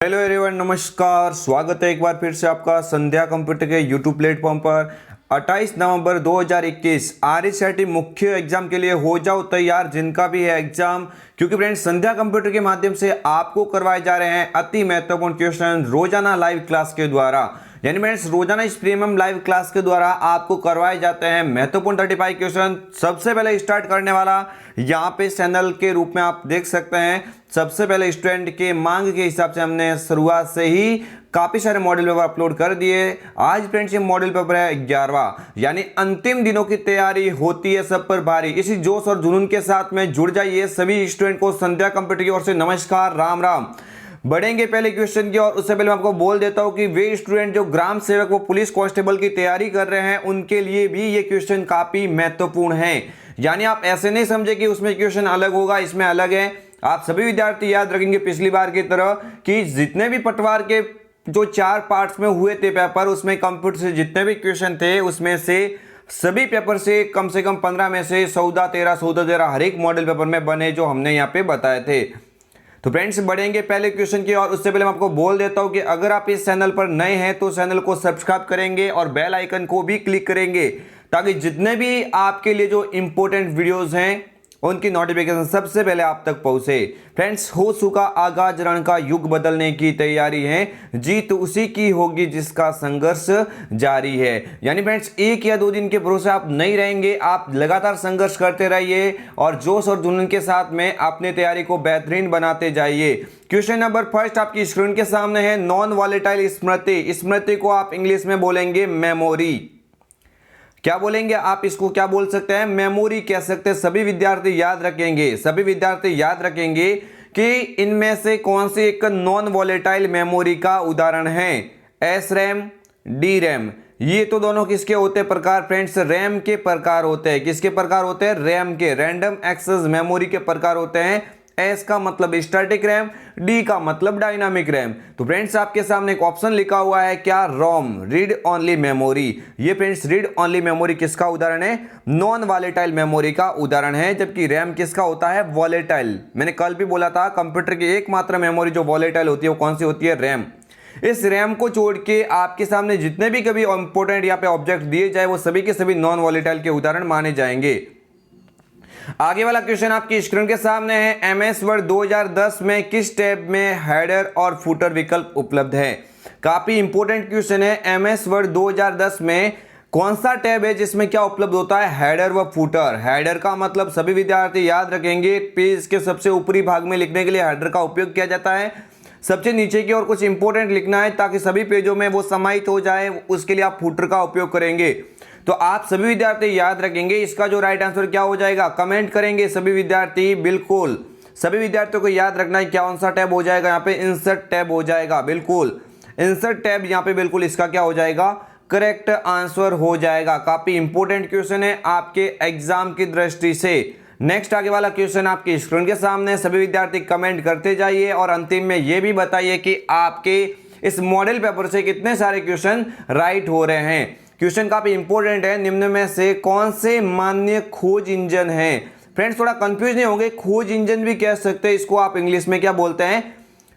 Hello everyone, नमस्कार। स्वागत है एक बार फिर से आपका संध्या कंप्यूटर के यूट्यूब प्लेटफॉर्म पर। 28 नवंबर 2021 आरईसीआरटी मुख्य एग्जाम के लिए हो जाओ तैयार, जिनका भी है एग्जाम। क्योंकि फ्रेंड्स, संध्या कंप्यूटर के माध्यम से आपको करवाए जा रहे हैं अति महत्वपूर्ण क्वेश्चन रोजाना लाइव क्लास के द्वारा। यानी फ्रेंड्स, रोजाना इस प्रीमियम लाइव क्लास के द्वारा आपको करवाए जाते हैं महत्वपूर्ण 35 क्वेश्चन। सबसे पहले स्टार्ट करने वाला यहाँ पे चैनल के रूप में आप देख सकते हैं। सबसे पहले स्टूडेंट के मांग के हिसाब से हमने शुरुआत से ही काफी सारे मॉडल पेपर अपलोड कर दिए। आज फ्रेंड्स ये मॉडल पेपर है 11वां, यानी अंतिम दिनों की तैयारी होती है सब पर भारी। इसी जोश और जुनून के साथ में जुड़ जाइए। सभी स्टूडेंट को संध्या कंप्यूटर की ओर से नमस्कार, राम राम। बढ़ेंगे पहले क्वेश्चन की, और उससे पहले मैं आपको बोल देता हूं कि वे स्टूडेंट जो ग्राम सेवक व पुलिस कांस्टेबल की तैयारी कर रहे हैं, उनके लिए भी ये क्वेश्चन काफी महत्वपूर्ण है। यानी आप ऐसे नहीं समझे कि उसमें क्वेश्चन अलग होगा, इसमें अलग है। आप सभी विद्यार्थी याद रखेंगे पिछली बार की तरह कि जितने भी पटवार के जो 4 पार्ट्स में हुए थे पेपर, उसमें कंप्यूटर से जितने भी क्वेश्चन थे, उसमें से सभी पेपर से कम 15 में से 14-13 हर एक मॉडल पेपर में बने, जो हमने यहाँ पे बताए थे। तो फ्रेंड्स, बढ़ेंगे पहले क्वेश्चन की, और उससे पहले मैं आपको बोल देता हूं कि अगर आप इस चैनल पर नए हैं तो चैनल को सब्सक्राइब करेंगे और बेल आइकन को भी क्लिक करेंगे, ताकि जितने भी आपके लिए जो इंपॉर्टेंट वीडियोस हैं उनकी नोटिफिकेशन सबसे पहले आप तक पहुंचे। फ्रेंड्स, हो चुका आगाज रण का युग बदलने की तैयारी है, जीत उसी की होगी जिसका संघर्ष जारी है। यानी फ्रेंड्स, 1 या 2 दिन के भरोसे आप नहीं रहेंगे, आप लगातार संघर्ष करते रहिए और जोश और जुनून के साथ में अपनी तैयारी को बेहतरीन बनाते जाइए। क्वेश्चन नंबर फर्स्ट आपकी स्क्रीन के सामने है। नॉन वॉलेटाइल स्मृति, स्मृति को आप इंग्लिश में बोलेंगे मेमोरी। क्या बोलेंगे आप? इसको क्या बोल सकते हैं? मेमोरी कह सकते हैं। सभी विद्यार्थी याद रखेंगे, सभी विद्यार्थी याद रखेंगे कि इनमें से कौन सी एक नॉन वॉलेटाइल मेमोरी का उदाहरण है। S RAM, D RAM. ये तो दोनों किसके होते हैं प्रकार? फ्रेंड्स, रैम के प्रकार होते हैं। किसके प्रकार होते हैं? रैम के, रैंडम एक्सेस मेमोरी के प्रकार होते हैं। एस का मतलब स्टैटिक रैम, डी का मतलब डायनामिक रैम। तो फ्रेंड्स, आपके सामने एक ऑप्शन लिखा हुआ है, क्या? रोम, रीड ओनली मेमोरी। ये फ्रेंड्स, रीड ओनली मेमोरी किसका उदाहरण है? नॉन वॉलेटाइल मेमोरी का उदाहरण है। जबकि रैम किसका होता है? वॉलेटाइल। मैंने कल भी बोला था, कंप्यूटर की एकमात्र मेमोरी जो वॉलेटाइल होती है वो कौन सी होती है? रैम। इस रैम को छोड़ के आपके सामने जितने भी कभी इंपॉर्टेंट यहाँ पे ऑब्जेक्ट दिए जाए, वो सभी के सभी नॉन वॉलेटाइल के उदाहरण माने जाएंगे। आगे वाला क्वेश्चन आपकी स्क्रीन के सामने है। एमएस वर्ड 2010 में किस टैब में हेडर और फुटर विकल्प उपलब्ध है? काफी इंपॉर्टेंट क्वेश्चन है। एमएस वर्ड 2010 में कौन सा टैब है जिसमें क्या उपलब्ध होता है? हेडर व फुटर। हेडर का मतलब सभी विद्यार्थी याद रखेंगे, पेज के सबसे ऊपरी भाग में लिखने के लिए हेडर का उपयोग किया जाता है। सबसे नीचे की ओर कुछ इंपॉर्टेंट लिखना है ताकि सभी पेजों में वो समाहित हो जाए, उसके लिए आप फुटर का उपयोग करेंगे। तो आप सभी विद्यार्थी याद रखेंगे। इसका जो राइट आंसर क्या हो जाएगा? कमेंट करेंगे सभी विद्यार्थी। बिल्कुल सभी विद्यार्थियों को याद रखना है कौन सा टैब हो जाएगा। यहाँ पे इंसर्ट टैब हो जाएगा। बिल्कुल इंसर्ट टैब यहाँ पे बिल्कुल इसका क्या हो जाएगा? करेक्ट आंसर हो जाएगा। काफी इंपॉर्टेंट क्वेश्चन है आपके एग्जाम की दृष्टि से। नेक्स्ट आगे वाला क्वेश्चन आपकी स्क्रीन के सामने। सभी विद्यार्थी कमेंट करते जाइए और अंतिम में यह भी बताइए कि आपके इस मॉडल पेपर से कितने सारे क्वेश्चन राइट हो रहे हैं। क्वेश्चन काफी इंपॉर्टेंट है। निम्न में से कौन से मान्य खोज इंजन है? फ्रेंड्स, थोड़ा कंफ्यूज नहीं होंगे, खोज इंजन भी कह सकते हैं। इसको आप इंग्लिश में क्या बोलते हैं?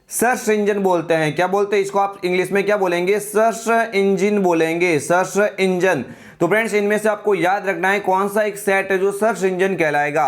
सर्च इंजन बोलते हैं। क्या बोलते हैं इसको? आप इंग्लिश में क्या बोलेंगे? सर्च इंजन बोलेंगे, सर्च इंजन। तो फ्रेंड्स, इनमें से आपको याद रखना है कौन सा एक सेट है जो सर्च इंजन कहलाएगा।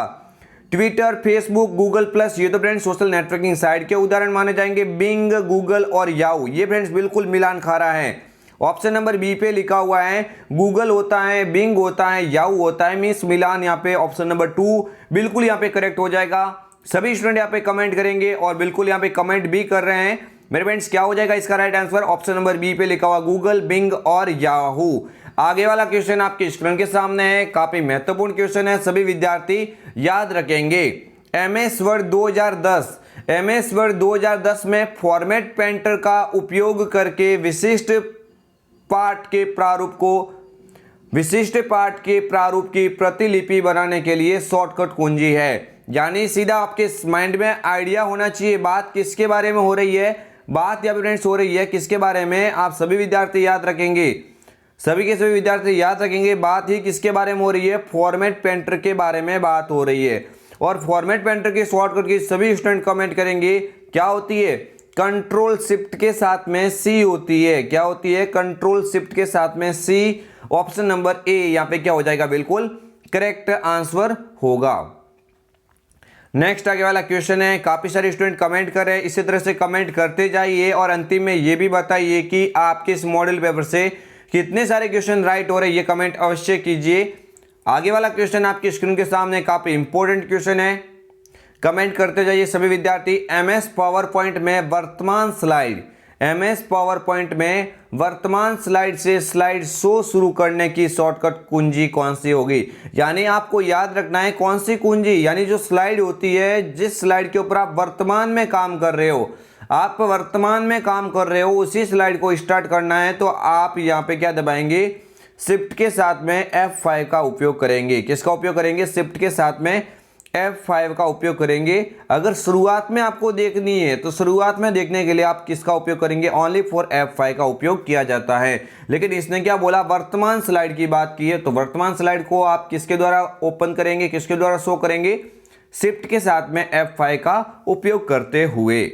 ट्विटर, फेसबुक, गूगल प्लस, ये तो फ्रेंड्स सोशल नेटवर्किंग साइट के उदाहरण माने जाएंगे। बिंग, गूगल और याहू, ये फ्रेंड्स बिल्कुल मिलान खा रहा है। ऑप्शन नंबर बी पे लिखा हुआ है गूगल होता है, बिंग होता है, याहू होता है, मिस मिलान। यहाँ पे ऑप्शन नंबर 2 बिल्कुल यहाँ पे करेक्ट हो जाएगा। सभी स्टूडेंट यहाँ पे कमेंट करेंगे और बिल्कुल यहाँ पे कमेंट भी कर रहे हैं। मेरे फ्रेंड्स, क्या हो जाएगा इसका right answer? Option number B पे लिखा हुआ गूगल, बिंग और याहू। आगे वाला क्वेश्चन आपके स्क्रीन के सामने है। काफी महत्वपूर्ण क्वेश्चन है, सभी विद्यार्थी याद रखेंगे। एमएस वर्ड 2010, एमएस वर्ड 2010 में फॉर्मेट पेंटर का उपयोग करके विशिष्ट पाठ के प्रारूप की प्रतिलिपि बनाने के लिए शॉर्टकट कुंजी है। यानी सीधा आपके माइंड में आइडिया होना चाहिए बात किसके बारे में हो रही है। बात यहाँ पे फ्रेंड्स हो रही है किसके बारे में? आप सभी विद्यार्थी याद रखेंगे, सभी के सभी विद्यार्थी याद रखेंगे। बात ही किसके बारे में हो रही है? फॉर्मेट पेंटर के बारे में बात हो रही है। और फॉर्मेट पेंटर के शॉर्टकट की सभी स्टूडेंट कमेंट करेंगे क्या होती है? कंट्रोल शिफ्ट के साथ में सी होती है। क्या होती है? कंट्रोल शिफ्ट के साथ में सी। ऑप्शन नंबर ए यहां पे क्या हो जाएगा? बिल्कुल करेक्ट आंसर होगा। नेक्स्ट आगे वाला क्वेश्चन है, काफी सारे स्टूडेंट कमेंट कर रहे हैं, इसी तरह से कमेंट करते जाइए और अंतिम में ये भी बताइए कि आपके इस मॉडल पेपर से कितने सारे क्वेश्चन राइट हो रहे हैं, ये कमेंट अवश्य कीजिए। आगे वाला क्वेश्चन आपकी स्क्रीन के सामने काफी इंपॉर्टेंट क्वेश्चन है, कमेंट करते जाइए सभी विद्यार्थी। एमएस पावर पॉइंट में वर्तमान स्लाइड, एमएस पावर पॉइंट में वर्तमान स्लाइड से स्लाइड शो शुरू करने की शॉर्टकट कुंजी कौन सी होगी? यानी आपको याद रखना है कौन सी कुंजी, यानी जो स्लाइड होती है, जिस स्लाइड के ऊपर आप वर्तमान में काम कर रहे हो, आप वर्तमान में काम कर रहे हो, उसी स्लाइड को स्टार्ट करना है तो आप यहाँ पे क्या दबाएंगे? शिफ्ट के साथ में F5 का उपयोग करेंगे। किसका उपयोग करेंगे? शिफ्ट के साथ में F5 का उपयोग करेंगे। अगर शुरुआत में आपको देखनी है तो शुरुआत में देखने के लिए आप किसका उपयोग करेंगे? ओनली फॉर F5 का उपयोग किया जाता है। लेकिन इसने क्या बोला? वर्तमान स्लाइड की बात की है, तो वर्तमान स्लाइड को आप किसके द्वारा ओपन करेंगे, किसके द्वारा शो करेंगे? शिफ्ट के साथ में F5 का उपयोग करते हुए।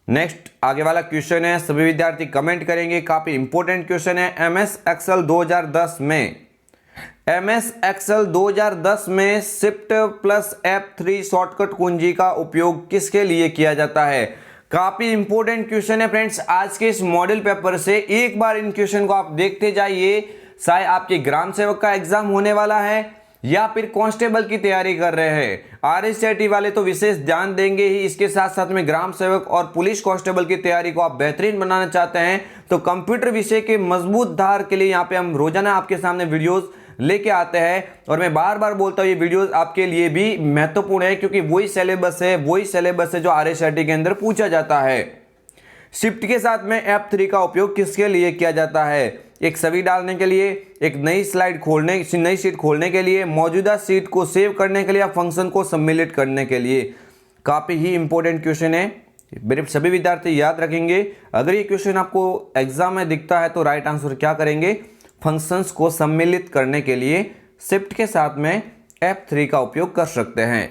नेक्स्ट आगे वाला क्वेश्चन है, सभी विद्यार्थी कमेंट करेंगे, काफी इंपॉर्टेंट क्वेश्चन है। एमएस एक्सेल 2010 में, एमएस एक्सेल 2010 में शिफ्ट प्लस F3 शॉर्टकट कुंजी का उपयोग किसके लिए किया जाता है? काफी इंपॉर्टेंट क्वेश्चन है फ्रेंड्स। आज के इस मॉडल पेपर से एक बार इन क्वेश्चन को आप देखते जाइए। शायद आपके ग्राम सेवक का एग्जाम होने वाला है या फिर कांस्टेबल की तैयारी कर रहे हैं, आरएसआईटी वाले तो विशेष ध्यान देंगे ही, इसके साथ साथ में ग्राम सेवक और पुलिस कांस्टेबल की तैयारी को आप बेहतरीन बनाना चाहते हैं तो कंप्यूटर विषय के मजबूत धार के लिए यहाँ पे हम रोजाना आपके सामने वीडियोस लेके आते हैं। और मैं बार बार बोलता हूँ ये वीडियोस आपके लिए भी महत्वपूर्ण है, क्योंकि वही सिलेबस है जो आरएसआईटी के अंदर पूछा जाता है। शिफ्ट के साथ में F3 का उपयोग किसके लिए किया जाता है? एक छवि डालने के लिए, एक नई स्लाइड खोलने, नई शीट खोलने के लिए, मौजूदा शीट को सेव करने के लिए या फंक्शन को सम्मिलित करने के लिए। काफी ही इंपॉर्टेंट क्वेश्चन है, मेरे सभी विद्यार्थी याद रखेंगे। अगर ये क्वेश्चन आपको एग्जाम में दिखता है तो राइट आंसर क्या करेंगे? फंक्शंस को सम्मिलित करने के लिए शिफ्ट के साथ में F3 का उपयोग कर सकते हैं।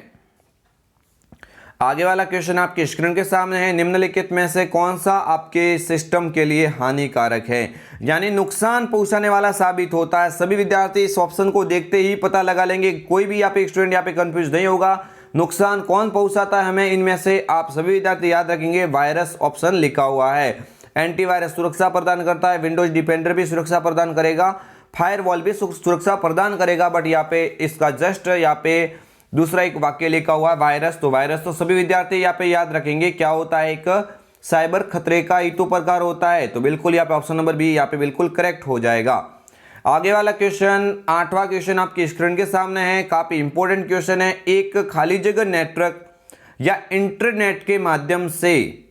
आगे वाला क्वेश्चन आपके स्क्रीन के सामने है, निम्नलिखित में से कौन सा आपके सिस्टम के लिए हानिकारक है, यानी नुकसान पहुंचाने वाला साबित होता है? सभी विद्यार्थी इस ऑप्शन को देखते ही पता लगा लेंगे, कोई भी यहाँ पे स्टूडेंट यहाँ पे कंफ्यूज नहीं होगा। नुकसान कौन पहुंचाता है हमें? इनमें से आप सभी विद्यार्थी याद रखेंगे वायरस ऑप्शन लिखा हुआ है। एंटीवायरस सुरक्षा प्रदान करता है, विंडोज डिफेंडर भी सुरक्षा प्रदान करेगा, फायरवॉल भी सुरक्षा प्रदान करेगा, बट यहाँ पे इसका जस्ट यहाँ पे दूसरा एक वाक्य लिखा हुआ है वायरस, तो वायरस तो सभी विद्यार्थी यहाँ पे याद रखेंगे क्या होता है? एक साइबर खतरे का ही तो प्रकार होता है, तो बिल्कुल यहाँ पे ऑप्शन नंबर बी यहाँ पे बिल्कुल करेक्ट हो जाएगा। आगे वाला क्वेश्चन, 8वां क्वेश्चन आपकी स्क्रीन के सामने है, काफी इंपॉर्टेंट क्वेश्चन है। एक खाली जगह नेटवर्क या इंटरनेट के माध्यम से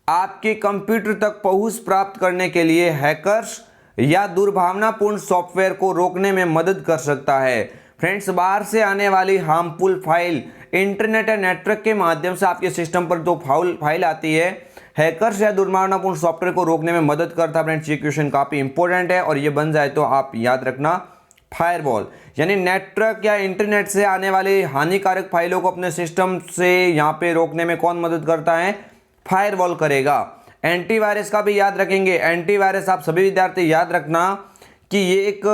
आपके कंप्यूटर तक पहुंच प्राप्त करने के लिए हैकर्स या दुर्भावनापूर्ण सॉफ्टवेयर को रोकने में मदद कर सकता है। फ्रेंड्स, बाहर से आने वाली हार्मफुल फाइल इंटरनेट या नेटवर्क के माध्यम से आपके सिस्टम पर जो फाइल आती है, हैकर्स या दुर्भावनापूर्ण सॉफ्टवेयर को रोकने में मदद करता है। फ्रेंड्स, ये क्वेश्चन काफी इंपॉर्टेंट है और ये बन जाए तो आप याद रखना फायरवॉल, यानी नेटवर्क या इंटरनेट से आने वाली हानिकारक फाइलों को अपने सिस्टम से यहाँ पे रोकने में कौन मदद करता है? फायरवॉल करेगा। एंटीवायरस का भी याद रखेंगे, एंटीवायरस आप सभी विद्यार्थी याद रखना कि ये एक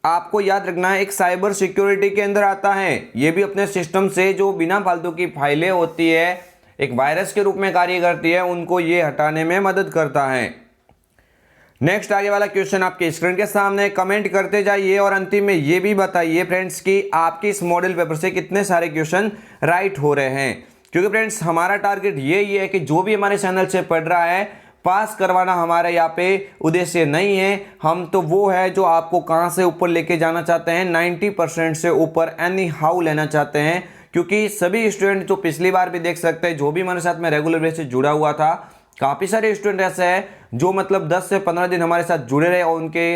आपको याद रखना है एक साइबर सिक्योरिटी के अंदर आता है। ये भी अपने सिस्टम से जो बिना फालतू की फाइलें होती है, एक वायरस के रूप में कार्य करती है, उनको ये हटाने में मदद करता है। नेक्स्ट आगे वाला क्वेश्चन आपके स्क्रीन के सामने, कमेंट करते जाइए और अंतिम में ये भी बताइए फ्रेंड्स कि आपके इस मॉडल पेपर से कितने सारे क्वेश्चन राइट हो रहे हैं। क्योंकि फ्रेंड्स हमारा टारगेट यही है कि जो भी हमारे चैनल से पढ़ रहा है पास करवाना हमारा यहाँ पे उद्देश्य नहीं है। हम तो वो है जो आपको कहाँ से ऊपर लेके जाना चाहते हैं, 90% से ऊपर एनी हाउ लेना चाहते हैं। क्योंकि सभी स्टूडेंट जो पिछली बार भी देख सकते हैं, जो भी हमारे साथ में रेगुलर बेस से जुड़ा हुआ था, काफ़ी सारे स्टूडेंट ऐसे हैं जो मतलब 10 से 15 दिन हमारे साथ जुड़े रहे और उनके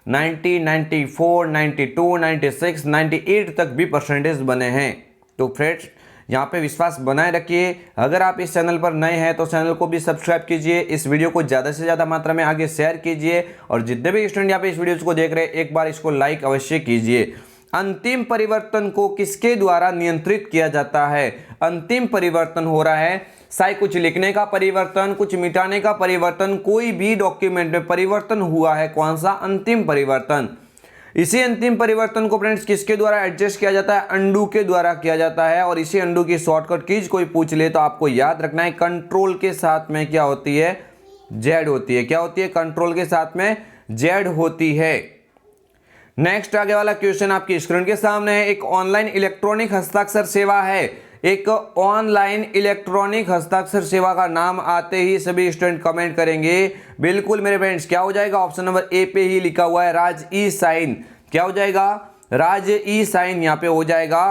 90, 94, 92, 96, 98 तक भी परसेंटेज बने हैं। तो फ्रेंड्स यहाँ पे विश्वास बनाए रखिए। अगर आप इस चैनल पर नए हैं तो चैनल को भी सब्सक्राइब कीजिए, इस वीडियो को ज़्यादा से ज़्यादा मात्रा में आगे शेयर कीजिए और जितने भी स्टूडेंट यहाँ पे इस वीडियो को देख रहे हैं एक बार इसको लाइक अवश्य कीजिए। अंतिम परिवर्तन को किसके द्वारा नियंत्रित किया जाता है? अंतिम परिवर्तन हो रहा है चाहे कुछ लिखने का परिवर्तन, कुछ मिटाने का परिवर्तन, कोई भी डॉक्यूमेंट में परिवर्तन हुआ है, कौन सा? अंतिम परिवर्तन। इसी अंतिम परिवर्तन को फ्रेंड्स किसके द्वारा एडजस्ट किया जाता है? अंडू के द्वारा किया जाता है। और इसी अंडू की शॉर्टकट कीज कोई पूछ ले तो आपको याद रखना है कंट्रोल के साथ में क्या होती है? जेड होती है। क्या होती है? कंट्रोल के साथ में जेड होती है। नेक्स्ट आगे वाला क्वेश्चन आपकी स्क्रीन के सामने है। एक ऑनलाइन इलेक्ट्रॉनिक हस्ताक्षर सेवा है। एक ऑनलाइन इलेक्ट्रॉनिक हस्ताक्षर सेवा का नाम आते ही सभी स्टूडेंट कमेंट करेंगे बिल्कुल मेरे फ्रेंड्स। क्या हो जाएगा? ऑप्शन नंबर ए पे ही लिखा हुआ है राज ई साइन। क्या हो जाएगा? राज ई साइन यहाँ पे हो जाएगा।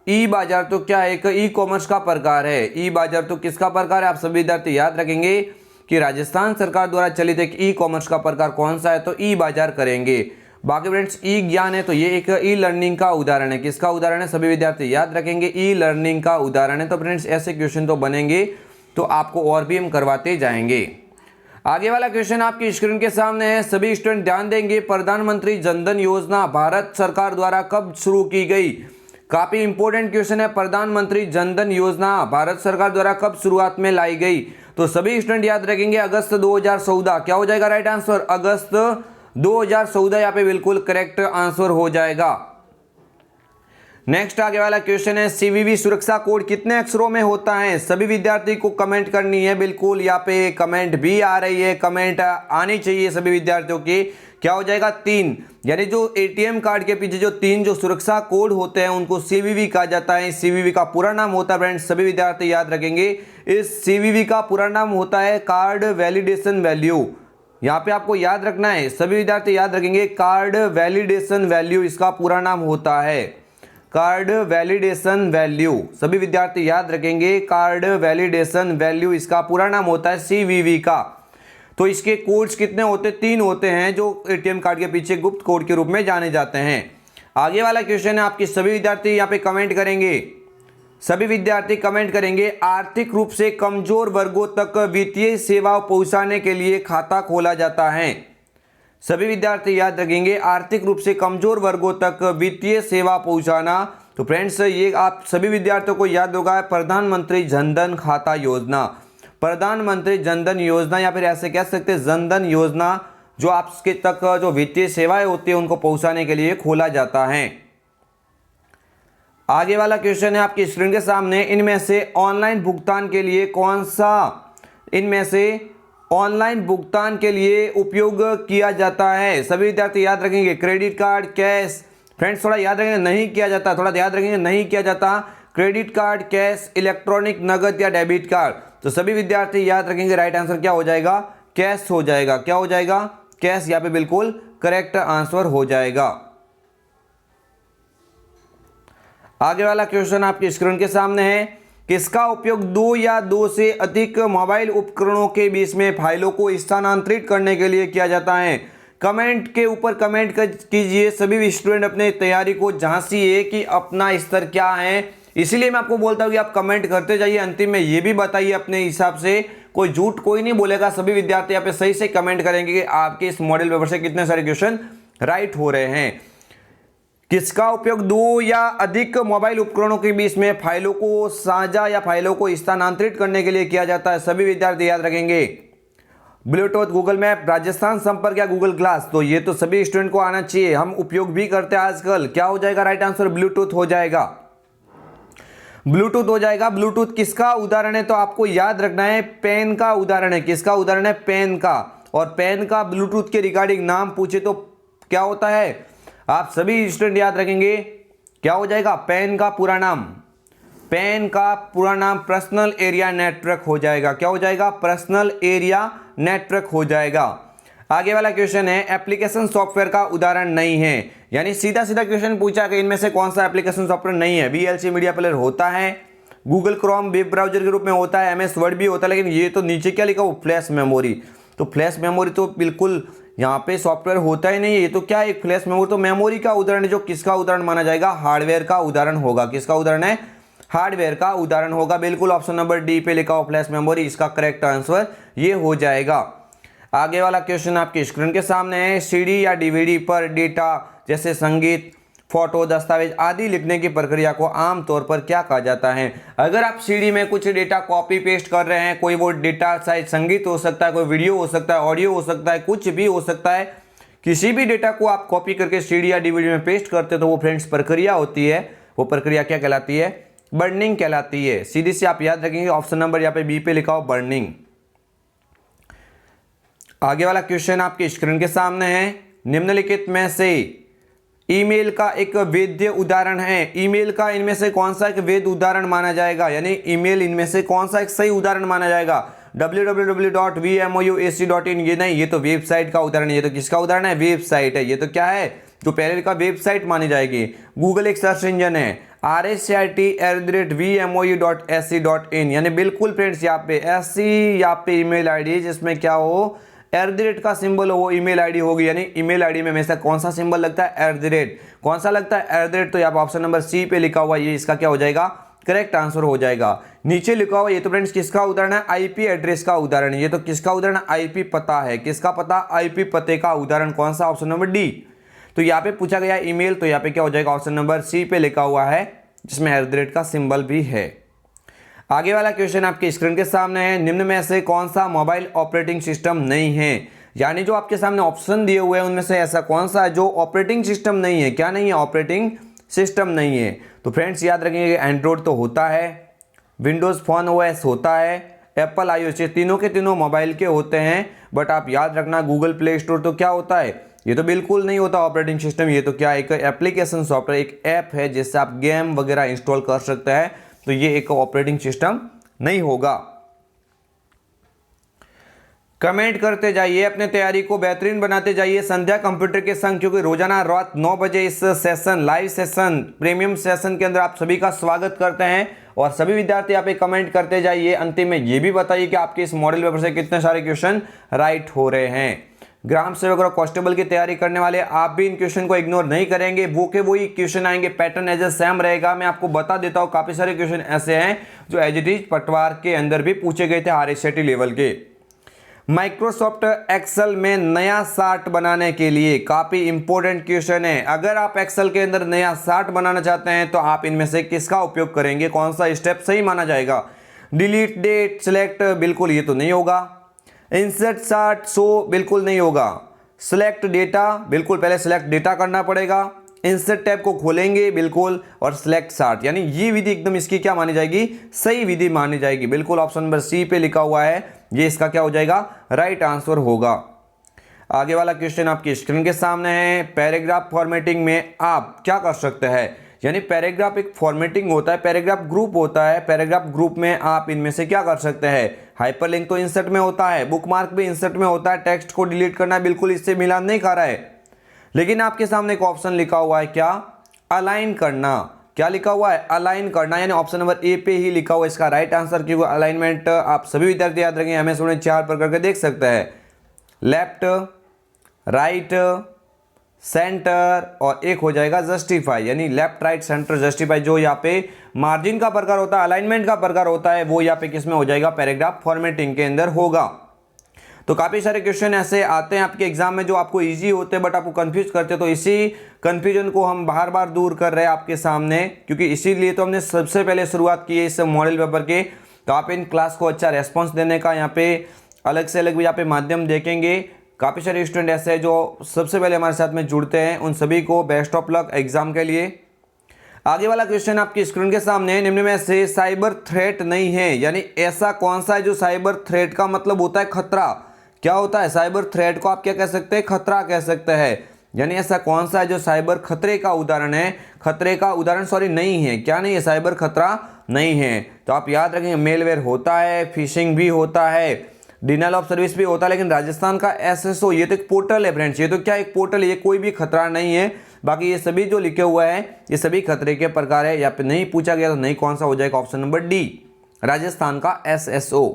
ई बाजार तो क्या है? एक ई कॉमर्स का प्रकार है। ई बाजार तो किसका प्रकार है? आप सभी विद्यार्थी याद रखेंगे कि राजस्थान सरकार द्वारा चलित एक ई कॉमर्स का प्रकार कौन सा है? तो ई बाजार करेंगे। बाकी फ्रेंड्स ई ज्ञान है तो ये एक ई लर्निंग का उदाहरण है। किसका उदाहरण है? सभी विद्यार्थी याद रखेंगे ई लर्निंग का उदाहरण है। तो फ्रेंड्स ऐसे क्वेश्चन तो बनेंगे तो आपको और भी हम करवाते जाएंगे। आगे वाला क्वेश्चन आपकी स्क्रीन के सामने है। सभी स्टूडेंट ध्यान देंगे। प्रधानमंत्री जनधन योजना भारत सरकार द्वारा कब शुरू की गई? काफी इंपॉर्टेंट क्वेश्चन है। प्रधानमंत्री जनधन योजना भारत सरकार द्वारा कब शुरुआत में लाई गई? तो सभी स्टूडेंट याद रखेंगे अगस्त 2014। क्या हो जाएगा राइट आंसर? अगस्त 2014 यहाँ पे बिल्कुल करेक्ट आंसर हो जाएगा। नेक्स्ट आगे वाला क्वेश्चन है। सीवीवी सुरक्षा कोड कितने अक्षरों में होता है? सभी विद्यार्थी को कमेंट करनी है बिल्कुल। यहाँ पे कमेंट भी आ रही है, कमेंट आनी चाहिए सभी विद्यार्थियों की। क्या हो जाएगा? 3। यानी जो एटीएम कार्ड के पीछे जो 3 जो सुरक्षा कोड होते हैं उनको सीवीवी कहा जाता है। सीवीवी का पूरा नाम होता है फ्रेंड्स, सभी विद्यार्थी याद रखेंगे। इस सीवीवी का पूरा नाम होता है कार्ड वैलिडेशन वैल्यू। यहाँ पे आपको याद रखना है, सभी विद्यार्थी याद रखेंगे कार्ड वैलिडेशन वैल्यू इसका पूरा नाम होता है। कार्ड वैलिडेशन वैल्यू सभी विद्यार्थी याद रखेंगे। कार्ड वैलिडेशन वैल्यू इसका पूरा नाम होता है सीवीवी का। तो इसके कोड्स कितने होते? 3 होते हैं जो एटीएम कार्ड के पीछे गुप्त कोड के रूप में जाने जाते हैं। आगे वाला क्वेश्चन है आपकी सभी विद्यार्थी यहाँ पे कमेंट करेंगे। सभी विद्यार्थी कमेंट करेंगे आर्थिक रूप से कमजोर वर्गों तक वित्तीय सेवा पहुंचाने के लिए खाता खोला जाता है। सभी विद्यार्थी याद रखेंगे आर्थिक रूप से कमजोर वर्गों तक वित्तीय सेवा पहुंचाना। तो फ्रेंड्स ये आप सभी विद्यार्थियों को याद होगा प्रधानमंत्री जनधन खाता योजना। प्रधानमंत्री जनधन योजना या फिर ऐसे कह सकते हैं जनधन योजना जो आपके तक जो वित्तीय सेवाएं होती है उनको पहुंचाने के लिए खोला जाता है। आगे वाला क्वेश्चन है आपकी स्क्रीन के सामने। इनमें से ऑनलाइन भुगतान के लिए कौन सा इनमें से ऑनलाइन भुगतान के लिए उपयोग किया जाता है? सभी विद्यार्थी याद रखेंगे क्रेडिट कार्ड, कैश। फ्रेंड्स थोड़ा याद रखेंगे नहीं किया जाता, थोड़ा याद रखेंगे नहीं किया जाता। क्रेडिट कार्ड, कैश, इलेक्ट्रॉनिक नगद या डेबिट कार्ड। तो सभी विद्यार्थी याद रखेंगे राइट आंसर क्या हो जाएगा? कैश हो जाएगा। क्या हो जाएगा? कैश यहाँ पे बिल्कुल करेक्ट आंसर हो जाएगा। आगे वाला क्वेश्चन आपकी स्क्रीन के सामने है। किसका उपयोग 2 या 2 से अधिक मोबाइल उपकरणों के बीच में फाइलों को स्थानांतरित करने के लिए किया जाता है? कमेंट के ऊपर कमेंट कीजिए। सभी स्टूडेंट अपने तैयारी को झांसिए कि अपना स्तर क्या है। इसीलिए मैं आपको बोलता हूँ कि आप कमेंट करते जाइए। अंतिम में ये भी बताइए अपने हिसाब से, कोई झूठ कोई नहीं बोलेगा। सभी विद्यार्थी यहाँ पे सही से कमेंट करेंगे कि आपके इस मॉडल पेपर से कितने सारे क्वेश्चन राइट हो रहे हैं। किसका उपयोग 2 या अधिक मोबाइल उपकरणों के बीच में फाइलों को साझा या फाइलों को स्थानांतरित करने के लिए किया जाता है? सभी विद्यार्थी याद रखेंगे ब्लूटूथ, गूगल मैप, राजस्थान संपर्क या गूगल क्लास। तो ये तो सभी स्टूडेंट को आना चाहिए, हम उपयोग भी करते हैं आजकल। क्या हो जाएगा राइट आंसर? ब्लूटूथ हो जाएगा। ब्लूटूथ हो जाएगा। ब्लूटूथ किसका उदाहरण है? तो आपको याद रखना है पेन का उदाहरण है। किसका उदाहरण है? पेन का। और पेन का ब्लूटूथ के रिगार्डिंग नाम पूछे तो क्या होता है? आप सभी स्टूडेंट याद रखेंगे क्या हो जाएगा? पेन का पूरा नाम, पेन का पूरा नाम पर्सनल एरिया नेटवर्क हो जाएगा। क्या हो जाएगा? पर्सनल एरिया नेटवर्क हो जाएगा। आगे वाला क्वेश्चन है एप्लीकेशन सॉफ्टवेयर का उदाहरण नहीं है। यानी सीधा सीधा क्वेश्चन पूछा कि इनमें से कौन सा एप्लीकेशन सॉफ्टवेयर नहीं है? VLC मीडिया प्लेयर होता है, गूगल क्रोम वेब ब्राउजर के रूप में होता है, MS वर्ड भी होता है, लेकिन ये तो नीचे क्या लिखा वो फ्लैश मेमोरी। तो फ्लैश मेमोरी तो बिल्कुल यहाँ पे सॉफ्टवेयर होता ही नहीं है। ये तो क्या एक फ्लैश मेमोरी तो मेमोरी का उदाहरण है, जो किसका उदाहरण माना जाएगा? हार्डवेयर का उदाहरण होगा। किसका उदाहरण है? हार्डवेयर का उदाहरण होगा। बिल्कुल ऑप्शन नंबर डी पे लिखा हो फ्लैश मेमोरी, इसका करेक्ट आंसर ये हो जाएगा। आगे वाला क्वेश्चन आपकी स्क्रीन के सामने है। CD या DVD पर डेटा जैसे संगीत, फोटो, दस्तावेज आदि लिखने की प्रक्रिया को आमतौर पर क्या कहा जाता है? अगर आप सीडी में कुछ डेटा कॉपी पेस्ट कर रहे हैं, कोई वो डेटा शायद संगीत हो सकता है, कोई वीडियो हो सकता है, ऑडियो हो सकता है, कुछ भी हो सकता है, किसी भी डेटा को आप कॉपी करके सीडी या डीवीडी में पेस्ट करते हो तो वो फ्रेंड्स प्रक्रिया होती है। वो प्रक्रिया क्या कहलाती है? बर्निंग कहलाती है। सीधी से आप याद रखेंगे, ऑप्शन नंबर यहाँ पे बी पे लिखा हो बर्निंग। आगे वाला क्वेश्चन आपके स्क्रीन के सामने है। निम्नलिखित में से ईमेल का एक वैध उदाहरण है। ईमेल का इनमें से कौन सा एक वैध उदाहरण माना जाएगा? यानी ईमेल इनमें से कौन सा एक सही उदाहरण माना जाएगा? www.vmouac.in ये नहीं, ये तो वेबसाइट का उदाहरण है। ये तो किसका उदाहरण है? वेबसाइट है। ये तो क्या है? जो पहले का वेबसाइट मानी जाएगी। गूगल एक सर्च इंजन है। rset@vmou.ac.in यानी बिल्कुल फ्रेंड्स यहाँ पे ऐसी यहाँ पे ईमेल आईडी जिसमें क्या हो, @ का सिंबल हो, वो ईमेल आईडी होगी। यानी ईमेल आईडी में हमेशा कौन सा सिंबल लगता है? @ कौन सा लगता है? @ तो यहाँ पे ऑप्शन नंबर सी पे लिखा हुआ, ये इसका क्या हो जाएगा? करेक्ट आंसर हो जाएगा। नीचे लिखा हुआ ये तो फ्रेंड्स किसका उदाहरण है? आईपी एड्रेस का उदाहरण है। ये तो किसका उदाहरण? आईपी पता है। किसका पता? आईपी पते का उदाहरण। कौन सा? Option number D. तो यहाँ पे पूछा गया ईमेल, तो यहाँ पे क्या हो जाएगा? ऑप्शन नंबर सी पे लिखा हुआ है, जिसमें @ का सिंबल भी है। आगे वाला क्वेश्चन आपके स्क्रीन के सामने है। निम्न में से कौन सा मोबाइल ऑपरेटिंग सिस्टम नहीं है? यानी जो आपके सामने ऑप्शन दिए हुए हैं उनमें से ऐसा कौन सा है जो ऑपरेटिंग सिस्टम नहीं है? क्या नहीं है? ऑपरेटिंग सिस्टम नहीं है। तो फ्रेंड्स याद रखेंगे, एंड्रॉइड तो होता है, विंडोज फोन ओएस होता है, एप्पल आईओएस, ये तीनों के तीनों मोबाइल के होते हैं। बट आप याद रखना, गूगल प्ले स्टोर तो क्या होता है? ये तो बिल्कुल नहीं होता ऑपरेटिंग सिस्टम। ये तो क्या, एक एप्लीकेशन सॉफ्टवेयर, एक ऐप है जिससे आप गेम वगैरह इंस्टॉल कर सकते हैं। तो ये एक ऑपरेटिंग सिस्टम नहीं होगा। कमेंट करते जाइए, अपने तैयारी को बेहतरीन बनाते जाइए संध्या कंप्यूटर के संग, क्योंकि रोजाना रात 9 बजे इस session, live session, premium session के अंदर आप सभी का स्वागत करते हैं। और सभी विद्यार्थी यहाँ पे कमेंट करते जाइए। अंतिम में ये भी बताइए कि आपके इस मॉडल पेपर से कितने सारे क्वेश्चन राइट हो रहे हैं। ग्राम सेवक और कांस्टेबल की तैयारी करने वाले आप भी इन क्वेश्चन को इग्नोर नहीं करेंगे। वो के वही क्वेश्चन आएंगे, पैटर्न एज ए सेम रहेगा। मैं आपको बता देता हूँ, काफी सारे क्वेश्चन ऐसे हैं जो एज इट इज पटवार के अंदर भी पूछे गए थे RSET लेवल के। माइक्रोसॉफ्ट एक्सेल में नया चार्ट बनाने के लिए काफी इंपॉर्टेंट क्वेश्चन है। अगर आप एक्सेल के अंदर नया चार्ट बनाना चाहते हैं तो आप इनमें से किसका उपयोग करेंगे? कौन सा स्टेप सही माना जाएगा? डिलीट, डेट, सिलेक्ट, बिल्कुल ये तो नहीं होगा। इंसर्ट चार्ट, शो, बिल्कुल नहीं होगा। सिलेक्ट डेटा, बिल्कुल पहले सिलेक्ट डेटा करना पड़ेगा। इंसर्ट टैब को खोलेंगे, बिल्कुल। और सिलेक्ट चार्ट, यानी ये विधि एकदम इसकी क्या मानी जाएगी? सही विधि मानी जाएगी। बिल्कुल ऑप्शन नंबर सी पे लिखा हुआ है, ये इसका क्या हो जाएगा? राइट आंसर होगा। आगे वाला क्वेश्चन आपकी स्क्रीन के सामने है। पैराग्राफ फॉर्मेटिंग में आप क्या कर सकते हैं? यानी पैराग्राफ एक फॉर्मेटिंग होता है, पैराग्राफ ग्रुप होता है। पैराग्राफ ग्रुप में आप इनमें से क्या कर सकते हैं? हाइपरलिंक तो इंसर्ट में होता है, बुकमार्क भी इंसर्ट में होता है, टेक्स्ट को डिलीट करना बिल्कुल इससे मिलान नहीं खा रहा है। लेकिन आपके सामने एक ऑप्शन लिखा हुआ है, क्या? अलाइन करना। क्या लिखा हुआ है? अलाइन करना, यानी ऑप्शन नंबर ए पे ही लिखा हुआ है इसका राइट आंसर। क्योंकि अलाइनमेंट आप सभी विद्यार्थी याद रखेंगे, हमें सुने 4 प्रकार के देख सकते हैं, लेफ्ट, राइट, सेंटर, और एक हो जाएगा जस्टिफाई, यानी लेफ्ट, राइट, सेंटर, जस्टिफाई। जो यहाँ पे मार्जिन का प्रकार होता है, अलाइनमेंट का प्रकार होता है, वो यहाँ पे किस में हो जाएगा? पैराग्राफ फॉर्मेटिंग के अंदर होगा। तो काफी सारे क्वेश्चन ऐसे आते हैं आपके एग्जाम में जो आपको इजी होते हैं बट आपको कंफ्यूज करते हैं। तो इसी कंफ्यूजन को हम बार बार दूर कर रहे हैं आपके सामने, क्योंकि इसीलिए तो हमने सबसे पहले शुरुआत की है इस मॉडल पेपर के। तो आप इन क्लास को अच्छा रेस्पॉन्स देने का यहाँ पे अलग से अलग भी यहाँ पे माध्यम देखेंगे। काफ़ी सारे स्टूडेंट ऐसे हैं जो सबसे पहले हमारे साथ में जुड़ते हैं, उन सभी को बेस्ट ऑफ लक एग्जाम के लिए। आगे वाला क्वेश्चन आपकी स्क्रीन के सामने है। निम्न में से साइबर थ्रेट नहीं है, यानी ऐसा कौन सा है जो साइबर थ्रेट का मतलब होता है खतरा? क्या होता है साइबर थ्रेट को? आप क्या कह सकते हैं? खतरा कह सकते हैं। यानी ऐसा कौन सा है जो साइबर खतरे का उदाहरण है? खतरे का उदाहरण सॉरी नहीं है। क्या नहीं है? साइबर खतरा नहीं है। तो आप याद रखेंगे, मेलवेयर होता है, फिशिंग भी होता है, डिनाइल ऑफ सर्विस भी होता है। लेकिन राजस्थान का SSO ये तो एक पोर्टल है फ्रेंड्स, ये तो क्या एक पोर्टल है, ये कोई भी खतरा नहीं है। बाकी ये सभी जो लिखे हुए हैं ये सभी खतरे के प्रकार है। यहाँ पे नहीं पूछा गया तो नहीं कौन सा हो जाएगा? ऑप्शन नंबर डी, राजस्थान का SSO।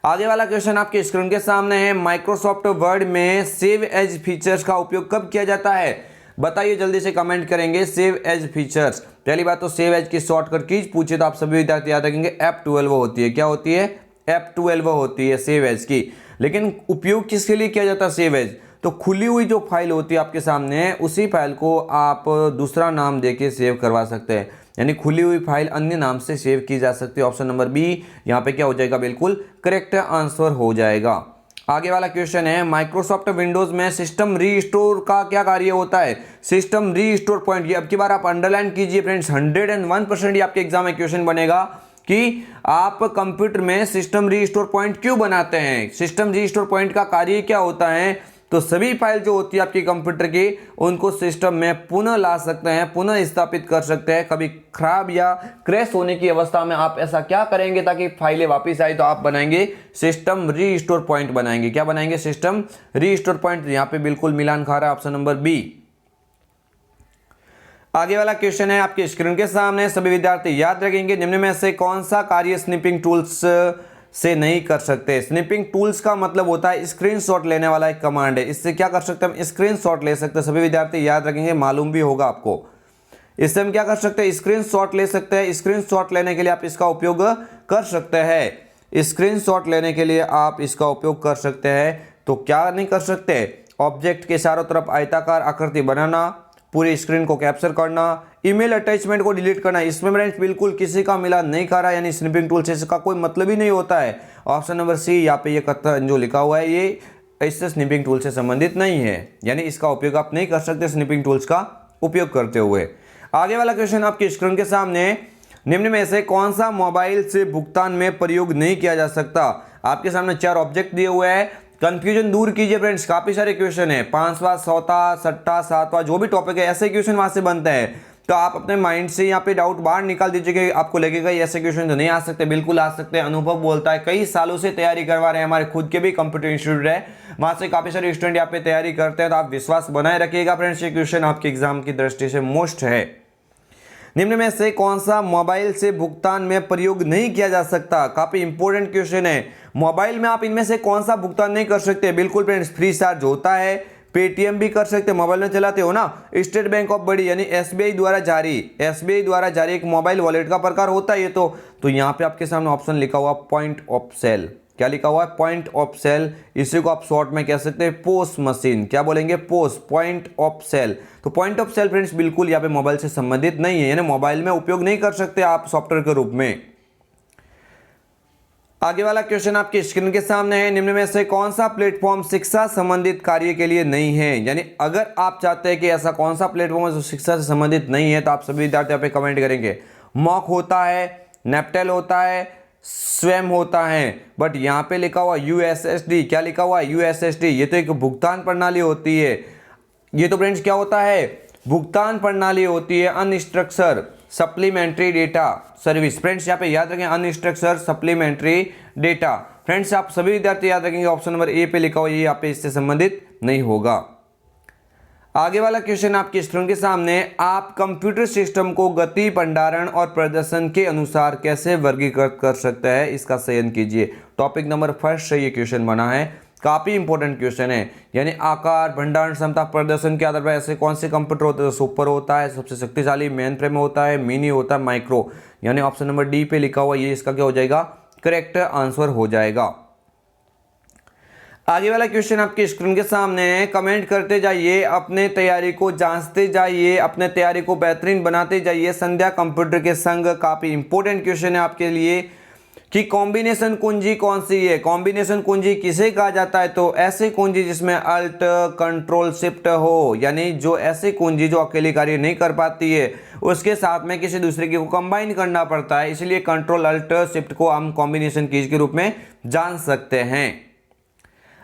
आगे वाला क्वेश्चन आपके स्क्रीन के सामने है। माइक्रोसॉफ्ट वर्ड में सेव एज फीचर्स का उपयोग कब किया जाता है? बताइए, जल्दी से कमेंट करेंगे। सेव एज फीचर्स, पहली बात तो सेव एज की शॉर्टकट कीज पूछे तो आप सभी विद्यार्थी याद रखेंगे F12 होती है। क्या होती है? F12 होती है सेव एज की। लेकिन उपयोग किसके लिए किया जाता है सेव एज? तो खुली हुई जो फाइल होती है आपके सामने, उसी फाइल को आप दूसरा नाम देके सेव करवा सकते हैं, यानी खुली हुई फाइल अन्य नाम से सेव की जा सकती है। ऑप्शन नंबर बी यहाँ पे क्या हो जाएगा, बिल्कुल करेक्ट आंसर हो जाएगा। आगे वाला क्वेश्चन है, माइक्रोसॉफ्ट विंडोज में सिस्टम रीस्टोर का क्या कार्य होता है। सिस्टम रीस्टोर पॉइंट, ये अब की बार आप अंडरलाइन कीजिए फ्रेंड्स, 101% ये आपके एग्जाम में क्वेश्चन बनेगा कि आप कंप्यूटर में सिस्टम रीस्टोर पॉइंट क्यों बनाते हैं, सिस्टम रीस्टोर पॉइंट का कार्य क्या होता है। तो सभी फाइल जो होती है आपकी कंप्यूटर की, उनको सिस्टम में पुनः ला सकते हैं, पुनः स्थापित कर सकते हैं। कभी खराब या क्रैश होने की अवस्था में आप ऐसा क्या करेंगे ताकि फाइलें वापस आए, तो आप बनाएंगे सिस्टम रीस्टोर पॉइंट बनाएंगे। क्या बनाएंगे, सिस्टम रीस्टोर पॉइंट। यहाँ पे बिल्कुल मिलान खा रहा है, ऑप्शन नंबर बी। आगे वाला क्वेश्चन है आपके स्क्रीन के सामने, सभी विद्यार्थी याद रखेंगे निम्न में से कौन सा कार्य स्निपिंग टूल्स से नहीं कर सकते। स्निपिंग टूल्स का मतलब होता है स्क्रीनशॉट लेने वाला एक कमांड है। इससे क्या कर सकते हैं हम, स्क्रीनशॉट ले सकते हैं। सभी विद्यार्थी याद रखेंगे, मालूम भी होगा आपको। इससे हम क्या कर सकते हैं, स्क्रीनशॉट ले सकते हैं। स्क्रीनशॉट लेने के लिए आप इसका उपयोग कर सकते हैं। स्क्रीनशॉट लेने के लिए आप इसका उपयोग कर सकते हैं। तो क्या नहीं कर सकते, ऑब्जेक्ट के चारों तरफ आयताकार आकृति बनाना, पूरी स्क्रीन को कैप्चर करना, ईमेल अटैचमेंट को डिलीट करना। इसमें फ्रेंड्स बिल्कुल किसी का मिलान नहीं खा रहा है, यानी स्निपिंग टूल से इसका कोई मतलब ही नहीं होता है। ऑप्शन नंबर सी यहाँ पे ये कथन जो लिखा हुआ है, ये इससे स्निपिंग टूल से संबंधित नहीं है, यानी इसका उपयोग आप नहीं कर सकते स्निपिंग टूल्स का उपयोग करते हुए। आगे वाला क्वेश्चन आपकी स्क्रीन के सामने, निम्न में से कौन सा मोबाइल से भुगतान में प्रयोग नहीं किया जा सकता। आपके सामने 4 ऑब्जेक्ट दिए हुए हैं, कंफ्यूजन दूर कीजिए फ्रेंड्स, काफी सारे क्वेश्चन है, 5वां 6वां 6वां 7वां जो भी टॉपिक है, ऐसे क्वेश्चन वहां से बनते हैं। तो आप अपने माइंड से यहाँ पे डाउट बाहर निकाल दीजिए कि आपको लगेगा ये ऐसे क्वेश्चन तो नहीं आ सकते, बिल्कुल आ सकते हैं। अनुभव बोलता है, कई सालों से तैयारी करवा रहे हैं, हमारे खुद के भी कंप्यूटर इंस्टीट्यूट है, वहां से काफी सारे स्टूडेंट यहाँ पे तैयारी करते हैं। तो आप विश्वास बनाए रखिएगा फ्रेंड्स, ये क्वेश्चन आपके एग्जाम की दृष्टि से मोस्ट है। निम्न में से कौन सा मोबाइल से भुगतान में प्रयोग नहीं किया जा सकता। काफी इंपॉर्टेंट क्वेश्चन है, मोबाइल में आप इनमें से कौन सा भुगतान नहीं कर सकते। बिल्कुल फ्रेंड्स, फ्री चार्ज होता है, पेटीएम भी कर सकते हैं, मोबाइल में चलाते हो ना। स्टेट बैंक ऑफ बड़ी यानी एसबीआई द्वारा जारी एक मोबाइल वॉलेट का प्रकार होता है ये। तो यहाँ पे आपके सामने ऑप्शन लिखा हुआ पॉइंट ऑफ सेल। क्या लिखा हुआ है, पॉइंट ऑफ सेल। इसी को आप शॉर्ट में कह सकते हैं पोस मशीन। क्या बोलेंगे, पोस, पॉइंट ऑफ सेल। तो पॉइंट ऑफ सेल फ्रेंड्स बिल्कुल यहाँ पे मोबाइल से संबंधित नहीं है, यानी मोबाइल में उपयोग नहीं कर सकते आप सॉफ्टवेयर के रूप में। आगे वाला क्वेश्चन आपकी स्क्रीन के सामने है, निम्न में से कौन सा प्लेटफॉर्म शिक्षा संबंधित कार्य के लिए नहीं है। यानी अगर आप चाहते हैं कि ऐसा कौन सा प्लेटफॉर्म है जो शिक्षा से संबंधित नहीं है, तो आप सभी विद्यार्थी यहाँ पे कमेंट करेंगे। मॉक होता है, नेपटेल होता है, स्वयं होता है, बट यहाँ पे लिखा हुआ यूएसएसडी। क्या लिखा हुआ है, यूएसएसडी। ये तो एक भुगतान प्रणाली होती है। ये तो फ्रेंड्स क्या होता है, भुगतान प्रणाली होती है। Unstructured supplementary data service. Friends यहाँ पे याद रखें, अनस्ट्रक्चर सप्लीमेंट्री डेटा। फ्रेंड्स आप सभी विद्यार्थी याद रखेंगे, ऑप्शन नंबर ए पे लिखा हुआ ये यहाँ पे इससे संबंधित नहीं होगा। आगे वाला क्वेश्चन आपकी स्क्रीन के सामने, आप कंप्यूटर सिस्टम को गति, भंडारण और प्रदर्शन के अनुसार कैसे वर्गीकृत कर सकते हैं, इसका चयन कीजिए। टॉपिक नंबर 1 से ये क्वेश्चन बना है, काफी इंपॉर्टेंट क्वेश्चन है। यानी आकार, भंडारण क्षमता, प्रदर्शन के आधार पर ऐसे कौन से कंप्यूटर होते हैं। सुपर होता है, सबसे शक्तिशाली, मेन फ्रेम होता है, मिनी होता है, माइक्रो। यानी ऑप्शन नंबर डी पे लिखा हुआ ये इसका क्या हो जाएगा, करेक्ट आंसर हो जाएगा। आगे वाला क्वेश्चन आपकी स्क्रीन के सामने है, कमेंट करते जाइए, अपने तैयारी को जांचते जाइए, अपने तैयारी को बेहतरीन बनाते जाइए संध्या कंप्यूटर के संग। काफी इंपॉर्टेंट क्वेश्चन है आपके लिए कि कॉम्बिनेशन कुंजी कौन सी है। कॉम्बिनेशन कुंजी किसे कहा जाता है, तो ऐसे कुंजी जिसमें अल्ट कंट्रोल शिफ्ट हो, यानी जो ऐसे कुंजी जो अकेले कार्य नहीं कर पाती है, उसके साथ में किसी दूसरे की को कंबाइन करना पड़ता है, इसलिए कंट्रोल अल्ट शिफ्ट को हम कॉम्बिनेशन कीज के रूप में जान सकते हैं।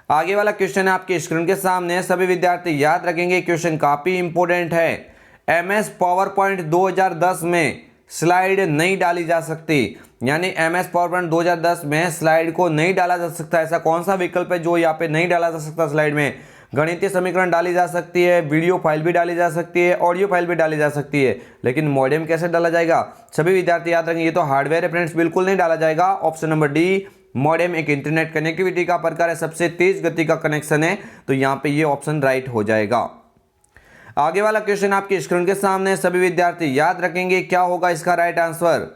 आगे वाला क्वेश्चन है आपके स्क्रीन के सामने, सभी विद्यार्थी याद रखेंगे, क्वेश्चन काफी इंपॉर्टेंट है। एमएस पावर पॉइंट 2010 में स्लाइड नहीं डाली जा सकती। यानी एमएस पावर पॉइंट 2010 में स्लाइड को नहीं डाला जा सकता। ऐसा कौन सा विकल्प है जो यहाँ पे नहीं डाला जा सकता स्लाइड में। गणितीय समीकरण डाली जा सकती है, वीडियो फाइल भी डाली जा सकती है, ऑडियो फाइल भी डाली जा सकती है, लेकिन मॉडेम कैसे डाला जाएगा। सभी विद्यार्थी याद रखेंगे, ये तो हार्डवेयर है फ्रेंड्स, बिल्कुल नहीं डाला जाएगा। ऑप्शन नंबर डी, मॉडेम एक इंटरनेट कनेक्टिविटी का प्रकार है, सबसे तेज गति का कनेक्शन है, तो यहाँ पे ये ऑप्शन राइट हो जाएगा। आगे वाला क्वेश्चन आपकी स्क्रीन के सामने, सभी विद्यार्थी याद रखेंगे क्या होगा इसका राइट आंसर।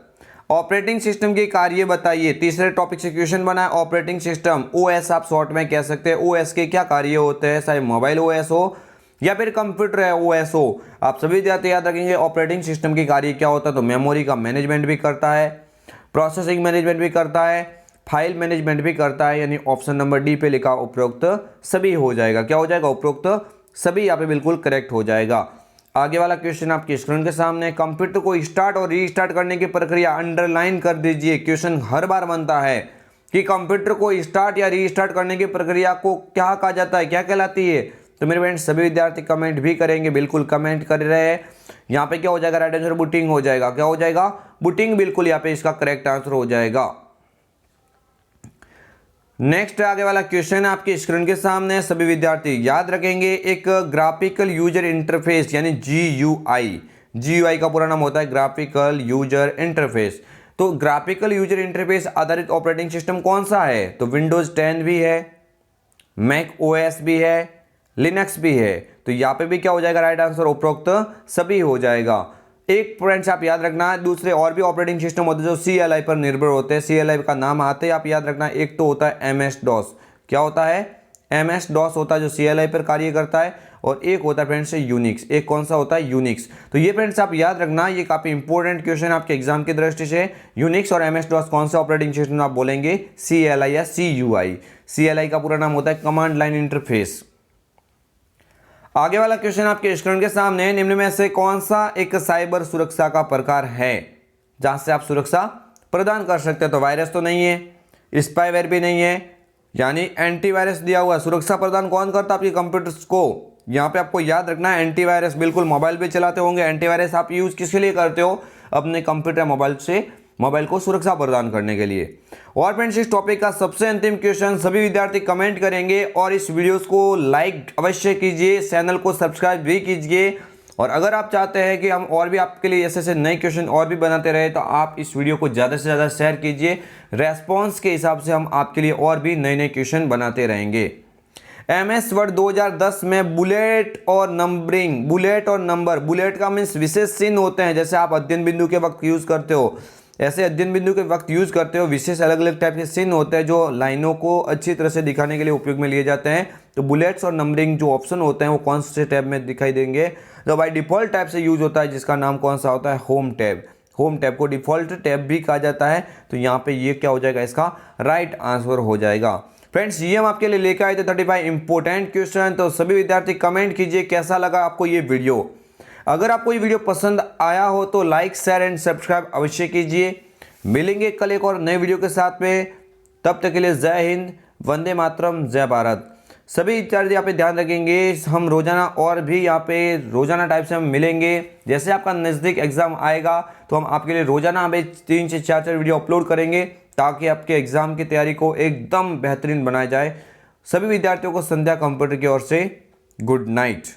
ऑपरेटिंग सिस्टम के कार्य बताइए। तीसरे टॉपिक से क्वेश्चन बना है ऑपरेटिंग सिस्टम, ओएस आप शॉर्ट में कह सकते हैं। ओएस के क्या कार्य होते हैं, चाहे मोबाइल ओएस हो या फिर कंप्यूटर है ओएस हो। आप सभी विद्यार्थी याद रखेंगे ऑपरेटिंग सिस्टम की कार्य क्या होता है, तो मेमोरी का मैनेजमेंट भी करता है, प्रोसेसिंग मैनेजमेंट भी करता है, फाइल मैनेजमेंट भी करता है। यानी ऑप्शन नंबर डी पे लिखा उपरोक्त सभी हो जाएगा। क्या हो जाएगा, उपरोक्त सभी यहाँ पे बिल्कुल करेक्ट हो जाएगा। आगे वाला क्वेश्चन आपकी स्क्रीन के सामने, कंप्यूटर को स्टार्ट और रीस्टार्ट करने की प्रक्रिया अंडरलाइन कर दीजिए। क्वेश्चन हर बार बनता है कि कंप्यूटर को स्टार्ट या रीस्टार्ट करने की प्रक्रिया को क्या कहा जाता है, क्या कहलाती है। तो मेरे फ्रेंड्स सभी विद्यार्थी कमेंट भी करेंगे, बिल्कुल कमेंट कर रहे हैं। यहाँ पे क्या हो जाएगा, राइट आंसर बूटिंग हो जाएगा। क्या हो जाएगा, बूटिंग, बिल्कुल यहाँ पे इसका करेक्ट आंसर हो जाएगा। नेक्स्ट आगे वाला क्वेश्चन आपकी स्क्रीन के सामने, सभी विद्यार्थी याद रखेंगे एक ग्राफिकल यूजर इंटरफेस यानी जीयूआई, जीयूआई का पूरा नाम होता है ग्राफिकल यूजर इंटरफेस। तो ग्राफिकल यूजर इंटरफेस आधारित ऑपरेटिंग सिस्टम कौन सा है, तो विंडोज 10 भी है, मैक ओएस भी है, लिनक्स भी है। तो यहाँ पे भी क्या हो जाएगा, राइट आंसर उपरोक्त सभी हो जाएगा। एक फ्रेंड्स आप याद रखना, दूसरे और भी ऑपरेटिंग सिस्टम होते हैं जो CLI पर निर्भर होते हैं। CLI का नाम आते हैं आप याद रखना, एक तो होता है MS DOS। क्या होता है, MS DOS होता है जो CLI पर कार्य करता है, और एक होता है फ्रेंड्स यूनिक्स। एक कौन सा होता है, यूनिक्स। तो ये फ्रेंड्स आप याद रखना, ये काफी इंपॉर्टेंट क्वेश्चन आपके एग्जाम की दृष्टि से। यूनिक्स और MS DOS कौन सा ऑपरेटिंग सिस्टम आप बोलेंगे, CLI या CUI। CLI का पूरा नाम होता है कमांड लाइन इंटरफेस। आगे वाला क्वेश्चन आपके स्क्रीन के सामने, निम्न में से कौन सा एक साइबर सुरक्षा का प्रकार है जहां से आप सुरक्षा प्रदान कर सकते हैं। तो वायरस तो नहीं है, स्पाईवेयर भी नहीं है, यानी एंटीवायरस दिया हुआ। सुरक्षा प्रदान कौन करता है, आपके कंप्यूटर्स को। यहाँ पे आपको याद रखना है एंटीवायरस, बिल्कुल मोबाइल पे चलाते होंगे। एंटीवायरस आप यूज किसके लिए करते हो, अपने कंप्यूटर मोबाइल को सुरक्षा प्रदान करने के लिए। और फ्रेंड्स इस टॉपिक का सबसे अंतिम क्वेश्चन सभी विद्यार्थी कमेंट करेंगे, और इस वीडियोस को लाइक अवश्य कीजिए, चैनल को सब्सक्राइब भी कीजिए। और अगर आप चाहते हैं कि हम और भी आपके लिए ऐसे नए क्वेश्चन और भी बनाते रहे, तो आप इस वीडियो को ज़्यादा से ज़्यादा शेयर कीजिए। रेस्पॉन्स के हिसाब से हम आपके लिए और भी नए नए क्वेश्चन बनाते रहेंगे। MS वर्ड 2010 में बुलेट और नंबरिंग, बुलेट और नंबर, बुलेट का मीन्स विशेष चिन्ह होते हैं, जैसे आप अध्ययन बिंदु के वक्त यूज करते हो, ऐसे अध्ययन बिंदु के वक्त यूज करते हो। विशेष अलग अलग टाइप के चिन्ह होते हैं जो लाइनों को अच्छी तरह से दिखाने के लिए उपयोग में लिए जाते हैं। तो बुलेट्स और नंबरिंग जो ऑप्शन होते हैं वो कौन से टैब में दिखाई देंगे, जो बाय डिफॉल्ट टैब से यूज होता है, जिसका नाम कौन सा होता है, होम टैब। होम टैब को डिफॉल्ट टैब भी कहा जाता है। तो यहाँ पे ये क्या हो जाएगा, इसका राइट आंसर हो जाएगा। फ्रेंड्स ये हम आपके लिए लेकर आए थे 35 इंपॉर्टेंट क्वेश्चन। तो सभी विद्यार्थी कमेंट कीजिए कैसा लगा आपको ये वीडियो। अगर आपको ये वीडियो पसंद आया हो तो लाइक शेयर एंड सब्सक्राइब अवश्य कीजिए। मिलेंगे कल एक और नए वीडियो के साथ में, तब तक के लिए जय हिंद, वंदे मातरम, जय भारत। सभी विद्यार्थी यहाँ पे ध्यान रखेंगे, हम रोजाना और भी यहाँ पे रोजाना टाइप से हम मिलेंगे। जैसे आपका नज़दीक एग्जाम आएगा तो हम आपके लिए रोजाना 3 से 4 वीडियो अपलोड करेंगे, ताकि आपके एग्जाम की तैयारी को एकदम बेहतरीन बनाया जाए। सभी विद्यार्थियों को संध्या कंप्यूटर की ओर से गुड नाइट।